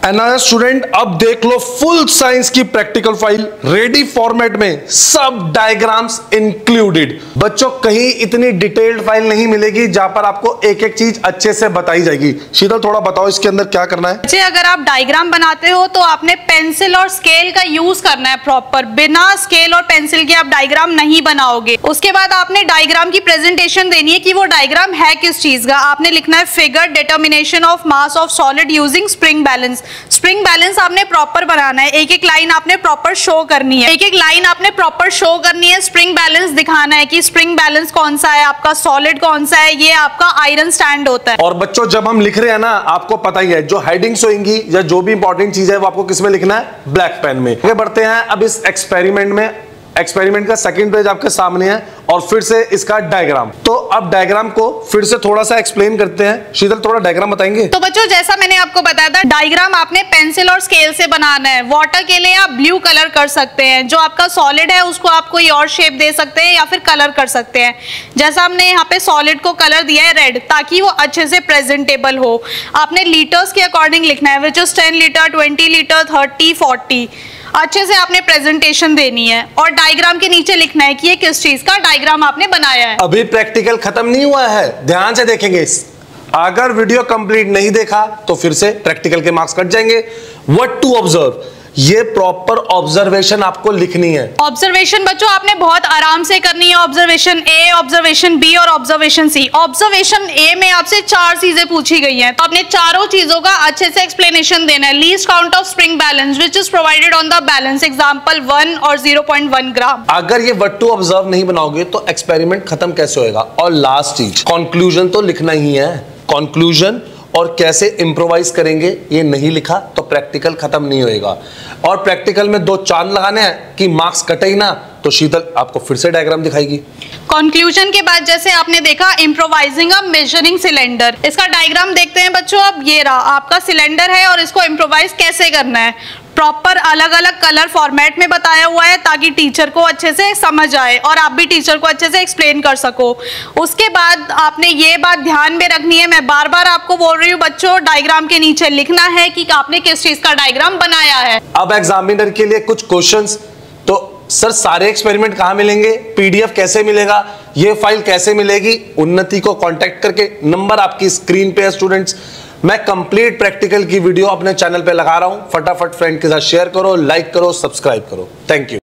NIS student, अब देख लो full science की प्रैक्टिकल फाइल रेडी फॉर्मेट में, सब डायग्राम्स इंक्लूडेड। बच्चों कहीं इतनी डिटेल्ड फाइल नहीं मिलेगी जहां पर आपको एक एक चीज अच्छे से बताई जाएगी। शीतल थोड़ा बताओ इसके अंदर क्या करना है। बच्चे अगर आप डायग्राम बनाते हो तो आपने पेंसिल और स्केल का यूज करना है प्रॉपर। बिना स्केल और पेंसिल के आप डायग्राम नहीं बनाओगे। उसके बाद आपने डायग्राम की प्रेजेंटेशन देनी है कि वो डायग्राम है किस चीज का। आपने लिखना है figure determination of mass of solid using spring balance. Spring balance आपने प्रॉपर बनाना है, एक एक लाइन आपने प्रॉपर शो करनी है, एक एक लाइन आपने प्रॉपर शो करनी है। स्प्रिंग बैलेंस दिखाना है कि स्प्रिंग बैलेंस कौन सा है, आपका सॉलिड कौन सा है। ये आपका आयरन स्टैंड होता है। और बच्चों जब हम लिख रहे हैं ना, आपको पता ही है जो हेडिंग्स होंगी या जो भी इंपॉर्टेंट चीज है वो आपको किसमें लिखना है, ब्लैक पेन में। आगे बढ़ते हैं अब इस एक्सपेरिमेंट में। एक्सपेरिमेंट का सेकंड पेज आपके सामने है और फिर से इसका डायग्राम। तो अब डायग्राम को फिर से थोड़ा सा एक्सप्लेन करते हैं। शीतल थोड़ा डायग्राम बताएंगे। तो बच्चों जैसा मैंने आपको बताया था, डायग्राम आपने पेंसिल और स्केल से बनाना है। वाटर के लिए आप ब्लू कलर कर सकते हैं, जो आपका सॉलिड है उसको आप कोई और शेप दे सकते हैं या फिर कलर कर सकते हैं। जैसा हमने यहाँ पे सॉलिड को कलर दिया है रेड, ताकि वो अच्छे से प्रेजेंटेबल हो। आपने लीटर्स के अकॉर्डिंग लिखना है, विच इज 10 लीटर 20 लीटर 30 40। अच्छे से आपने प्रेजेंटेशन देनी है और डायग्राम के नीचे लिखना है कि ये किस चीज का डायग्राम आपने बनाया है। अभी प्रैक्टिकल खत्म नहीं हुआ है, ध्यान से देखेंगे। अगर वीडियो कंप्लीट नहीं देखा तो फिर से प्रैक्टिकल के मार्क्स कट जाएंगे। व्हाट टू ऑब्जर्व, ये प्रॉपर ऑब्जर्वेशन आपको लिखनी है। ऑब्जर्वेशन बच्चों आपने बहुत आराम से करनी है। ऑब्जर्वेशन ए, ऑब्जर्वेशन बी और ऑब्जर्वेशन सी। ऑब्जर्वेशन ए में आपसे 4 चीजें पूछी गई हैं, तो आपने चारों चीजों का अच्छे से एक्सप्लेनेशन देना है। Least count of spring balance which is provided on the balance, example 1 और 0.1 ग्राम। अगर ये व्हाट टू ऑब्जर्व नहीं बनाओगे तो एक्सपेरिमेंट खत्म कैसे होएगा। और लास्ट चीज, कंक्लूजन तो लिखना ही है। कंक्लूजन और कैसे इंप्रोवाइज करेंगे ये नहीं लिखा तो प्रैक्टिकल खत्म नहीं होएगा। और प्रैक्टिकल में 2 चांद लगाने हैं कि मार्क्स कटे ही ना, तो शीतल आपको फिर से डायग्राम दिखाएगी। कंक्लूजन के बाद जैसे आपने देखा इम्प्रोवाइजिंग अ मेजरिंग सिलेंडर, इसका डायग्राम देखते हैं बच्चों। अब ये रहा आपका सिलेंडर है और इसको इम्प्रोवाइज कैसे करना है। प्रॉपर अलग अलग कलर फॉर्मेट में बताया हुआ है ताकि टीचर को अच्छे से समझ आए और आप भी टीचर को अच्छे से एक्सप्लेन कर सको। उसके बाद आपने ये बात ध्यान में रखनी है, मैं बार बार आपको बोल रही हूँ बच्चों, डायग्राम के नीचे लिखना है कि आपने किस चीज का डायग्राम बनाया है। अब एग्जामिनर के लिए कुछ क्वेश्चंस। तो सर सारे एक्सपेरिमेंट कहां मिलेंगे, पीडीएफ कैसे मिलेगा, ये फाइल कैसे मिलेगी। उन्नति को कांटेक्ट करके, नंबर आपकी स्क्रीन पे है स्टूडेंट्स। मैं कंप्लीट प्रैक्टिकल की वीडियो अपने चैनल पे लगा रहा हूं, फटाफट फ्रेंड के साथ शेयर करो, लाइक करो, सब्सक्राइब करो। Thank you.